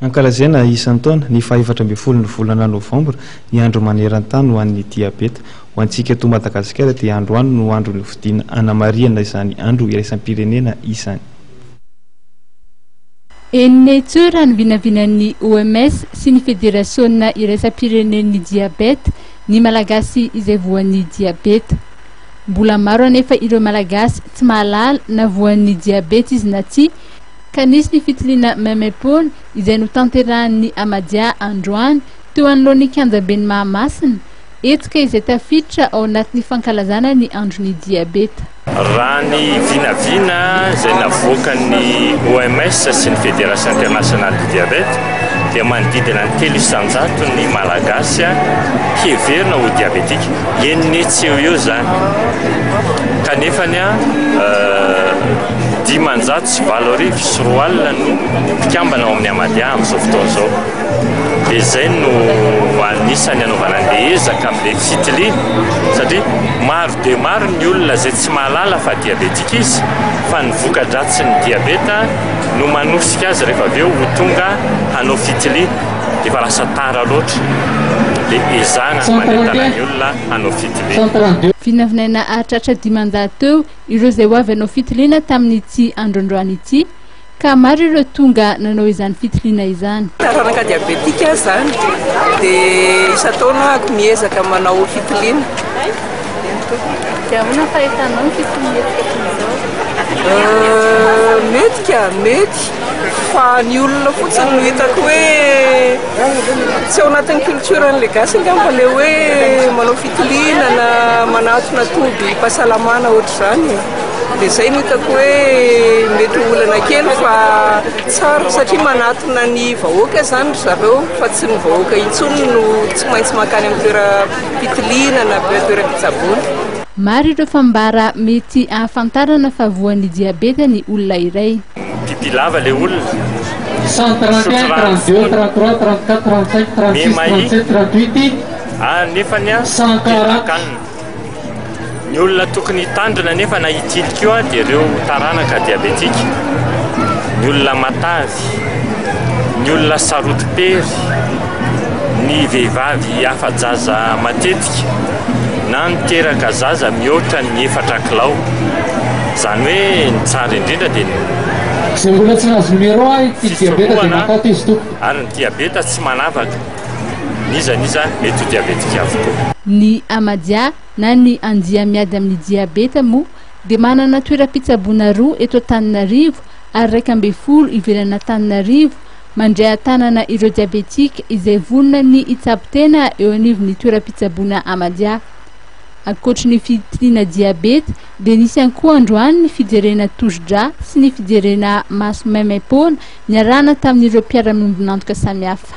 Ankalazaina isan'ny taona ny faha-efatra ambin'ny folo ny volana Novambra ny andro maneran-tany ho an'ny diabeta. Ho antsika eto Madagasikara dia andro any no andro ny fidiana hanamariana izany andro iraisam-pirenena isany. Enneitsy raha ny vinavinan'ny OMS sy ny federasiona iraisam-pirenen'ny diabeta ny malagasy izay voan'ny diabeta. Mbola maro anefa ireo malagasy tsy mahalala na voan'ny diabeta izy na tsy, ka nisy ny fitiliana memepona izay notanterahan'ny Amadia androany teo anoloan'ny kianjam-ben'ny Mahamasina, etika izay tafiditra ao anatin'ny fankalazana ny andron'ny diabeta. Raha ny vinavina izay navoaka ny OMS sy ny Fédération internationale du diabète dia manodidina ny 300 ny malagasy heverina ho diabetika. Enneitsy eo zany. Kanefany 500 sy 7 sy 4 alina no mpikambana ao amin'ny Amadia amin'izao fotoana izao. Dia izay no anisany anaovana ezaka amin'ilay fitiliana satria maro dia maro ny olona izay tsy mahalala fa diabetika izy, fa ny voka-dratsy ny diabeta no manosika azy rehefa avy eo ho tonga hanao fitiliana dia fa lasa tara loatra. Dia ezahana manentana ny olona hanao fitiliana. Vinavinaina aritratra 500 teo ireo izay ho avy hanao fitiliana tamin'ity androandroany ity, ka maro ireo tonga nanao izany fitiliana izany. Taranaka diabetika zany dia isa-taona ako miezaka manao fitiliana. Dia ahoana fahitanao ny fitiliana mety fa ny olona fotsiny no hitako hoe tsy ao anatin'ny culturen'ilay gasy angamba ilay hoe manao fitiliana na manatona toby-pahasalamana ohatr'izany. Dia izay no hitako hoe mety olana kely fa tsara satria manatona ny vahoaka zany zareo fa tsy ny vahoaka intsony no tsy maintsy makany amin'ny toera fitiliana na toera fitsaboana. Maro ireo fambara mety ahafantarana fa voan'ny diabeta ny olona iray. Pipilava ilay olona. 131, 32, 33, 34, 35, 36, 37, 38. Nefany akanina. Ny olona tokony hitandrina nefa na hitilika io dia ireo taranaka diabetika. Ny olona matavy, ny olona sarotim-pery, ny vehivavy afa-jaza matetika, na niteraka zaza mihoatra ny 4 kilao. Zany hoe ny tsara indrindra dia izay mbola tsy nahazo numéro ity diabeta dia matato izy toko. Ary ny diabeta tsy manavaka. Niza mety ho diabetika avokoa. Ny Amadia na ny andia miady amin'ny diabeta moa dia manana toeram-pitsaboana 2 eto Antananarivo ary 12 ivelana Antananarivo, mandray tanana ireo diabetika izay vonona ny hitsabo-tena eo anivon'ny toeram-pitsaboana Amadia. Ankoatra ny fitiliana diabeta dia nisy ihany koa androany ny fijerena tosidra sy ny fijerena maso memepona niarahana tamin'ireo mpiara-miombonantoka samihafa.